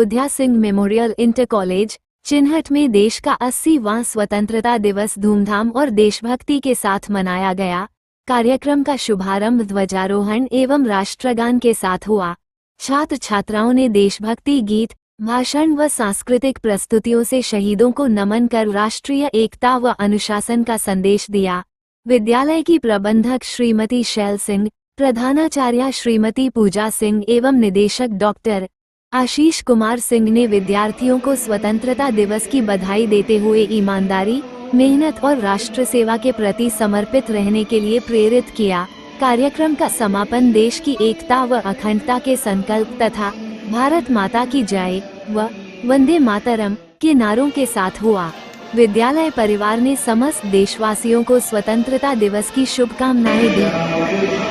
Ayodhya Singh memorial inter college Chinhat में देश का 80वां स्वतंत्रता दिवस धूमधाम और देशभक्ति के साथ मनाया गया। कार्यक्रम का शुभारंभ ध्वजारोहण एवं राष्ट्रगान के साथ हुआ। छात्र छात्राओं ने देशभक्ति गीत, भाषण व सांस्कृतिक प्रस्तुतियों से शहीदों को नमन कर राष्ट्रीय एकता व अनुशासन का संदेश दिया। विद्यालय की प्रबंधक श्रीमती शैल सिंह, प्रधानाचार्या श्रीमती पूजा सिंह एवं निदेशक डॉक्टर आशीष कुमार सिंह ने विद्यार्थियों को स्वतंत्रता दिवस की बधाई देते हुए ईमानदारी, मेहनत और राष्ट्र सेवा के प्रति समर्पित रहने के लिए प्रेरित किया। कार्यक्रम का समापन देश की एकता व अखंडता के संकल्प तथा भारत माता की जय व वंदे मातरम के नारों के साथ हुआ। विद्यालय परिवार ने समस्त देशवासियों को स्वतंत्रता दिवस की शुभकामनाएं दी।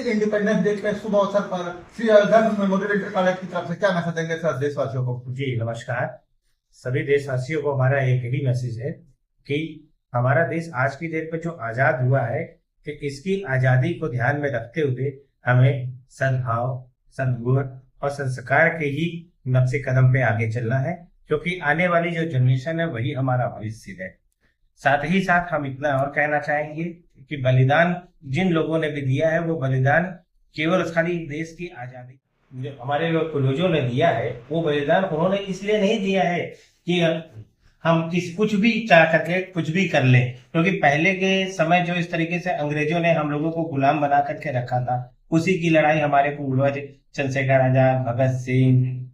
इंडिपेंडेंस डे के शुभ अवसर पर Shri Ayodhya memorial inter college की तरफ से क्या मैसेज देंगे सर देशवासियों को? जी नमस्कार, सभी देशवासियों को हमारा एक ही मैसेज है कि हमारा देश आज की डेट में जो आजाद हुआ है कि इसकी आजादी को ध्यान में रखते हुए हमें सद्भाव, सद्गुण और संस्कार के ही नक्शे कदम पे आगे चलना है, क्योंकि आने वाली जो जनरेशन है वही हमारा भविष्य है। साथ ही साथ हम इतना और कहना चाहेंगे कि बलिदान जिन लोगों ने भी दिया है वो बलिदान केवल खाली देश की आजादी जो हमारे पूर्वजों ने दिया है वो बलिदान उन्होंने इसलिए नहीं दिया है कि हम कुछ भी चाह करके कुछ भी कर लें, क्योंकि पहले के समय जो इस तरीके से अंग्रेजों ने हम लोगों को गुलाम बना करके रखा था, उसी की लड़ाई हमारे पूर्वज चंद्रशेखर आजाद, भगत सिंह,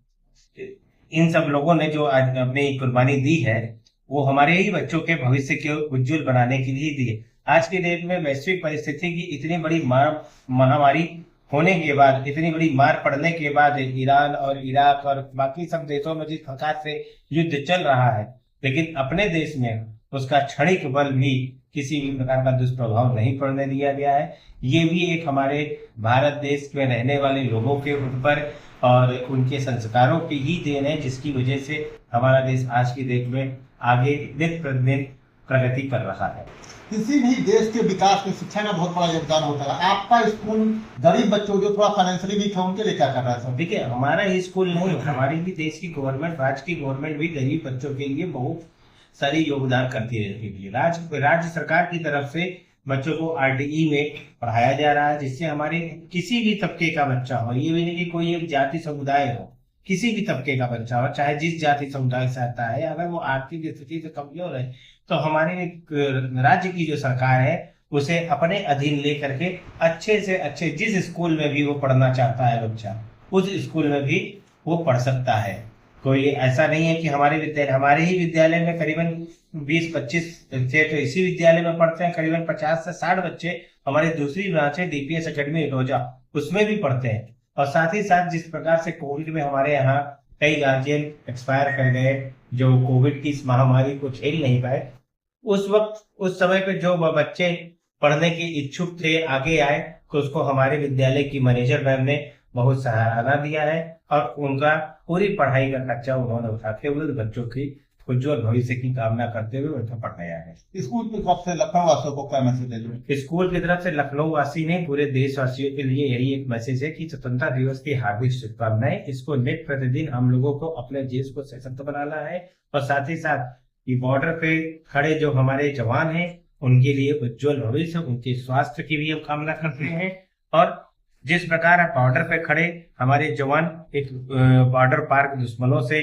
इन सब लोगों ने जो आज अपनी कुर्बानी दी है वो हमारे ही बच्चों के भविष्य के उज्जवल बनाने के लिए दिए। आज के डेट में वैश्विक परिस्थिति की इतनी बड़ी महामारी होने के बाद, इतनी बड़ी मार पड़ने के बाद ईरान और इराक और बाकी सब देशों में जिस प्रकार से युद्ध चल रहा है, लेकिन अपने देश में उसका क्षणिक बल भी किसी भी प्रकार का दुष्प्रभाव नहीं पड़ने दिया गया है। ये भी एक हमारे भारत देश में रहने वाले लोगों के ऊपर और उनके संस्कारों की ही देन है, जिसकी वजह से हमारा देश आज की डेट में आगे दिन प्रतिदिन प्रगति कर रहा है। किसी भी देश के विकास में शिक्षा का बहुत बड़ा योगदान होता है। आपका स्कूल गरीब बच्चों जो थोड़ा फाइनेंशियली वीक है उनके लिए क्या कर रहा है सर? देखिए, हमारा ही स्कूल नहीं, हमारी भी देश की गवर्नमेंट, राज्य की गवर्नमेंट भी गरीब बच्चों के लिए बहुत सारी योगदान करती रहती है। राज्य सरकार की तरफ से बच्चों को RDE में पढ़ाया जा रहा है, जिससे हमारे किसी भी तबके का बच्चा हो, ये भी नहीं कि कोई एक जाति समुदाय हो, किसी भी तबके का बच्चा हो, चाहे जिस जाति समुदाय से आता है, अगर वो आर्थिक स्थिति से कमजोर है तो हमारे राज्य की जो सरकार है उसे अपने अधीन लेकर के अच्छे से अच्छे जिस स्कूल में भी वो पढ़ना चाहता है बच्चा, उस स्कूल में भी वो पढ़ सकता है। कोई ऐसा नहीं है कि हमारे ही विद्यालय में करीबन 20-25 बच्चे तो इसी विद्यालय में पढ़ते हैं, करीबन 50 से 60 बच्चे हमारी दूसरी ब्रांच है DPS अकेडमी रोजा, उसमें भी पढ़ते हैं। और साथ ही साथ जिस प्रकार से कोविड में हमारे यहाँ कई गार्जियन एक्सपायर कर गए, जो कोविड की इस महामारी को झेल नहीं पाए, उस समय पे जो बच्चे पढ़ने के इच्छुक थे आगे आए, तो उसको हमारे विद्यालय की मैनेजर मैम ने बहुत सराहना दिया है और उनका पूरी पढ़ाई का खर्चा उन्होंने उठा के उन बच्चों की उज्जवल भविष्य की कामना करते हुए उनको पढ़ाया है। स्कूल की तरफ से लखनऊ वासियों को क्या मैसेज देंगे? स्कूल की तरफ से लखनऊ वासी ने पूरे देशवासियों के लिए यही एक मैसेज है कि स्वतंत्रता दिवस की हार्दिक शुभकामनाएं। इसको नित्य प्रतिदिन हम लोगों को अपने देश को सशक्त बनाना है और साथ ही साथ ये बॉर्डर पे खड़े जो हमारे जवान हैं उनके लिए उज्जवल भविष्य, उनके स्वास्थ्य की भी हम कामना करते हैं। और जिस प्रकार बॉर्डर पे खड़े हमारे जवान एक बॉर्डर पार के दुश्मनों से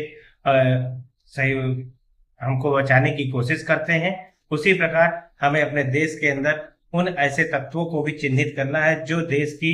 सही हमको बचाने की कोशिश करते हैं, उसी प्रकार हमें अपने देश के अंदर उन ऐसे तत्वों को भी चिन्हित करना है जो देश की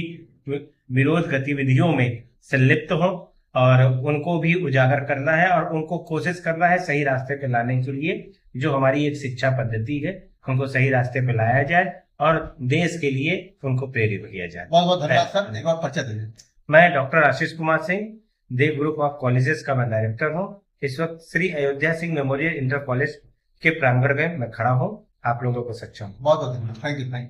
विरोध गतिविधियों में संलिप्त हों और उनको भी उजागर करना है और उनको कोशिश करना है सही रास्ते पे लाने के लिए। जो हमारी एक शिक्षा पद्धति है उनको सही रास्ते पे लाया जाए और देश के लिए उनको प्रेरित किया जाए। बहुत बहुत धन्यवाद सर, एक बार परिचय दीजिए। मैं doctor Ashish Kumar Singh, Dev group of colleges का मैं डायरेक्टर हूँ। इस वक्त Shri Ayodhya Singh memorial inter college के प्रांगण में मैं खड़ा हूँ, आप लोगों को सक्षम हूँ। बहुत बहुत धन्यवाद, थैंक यू।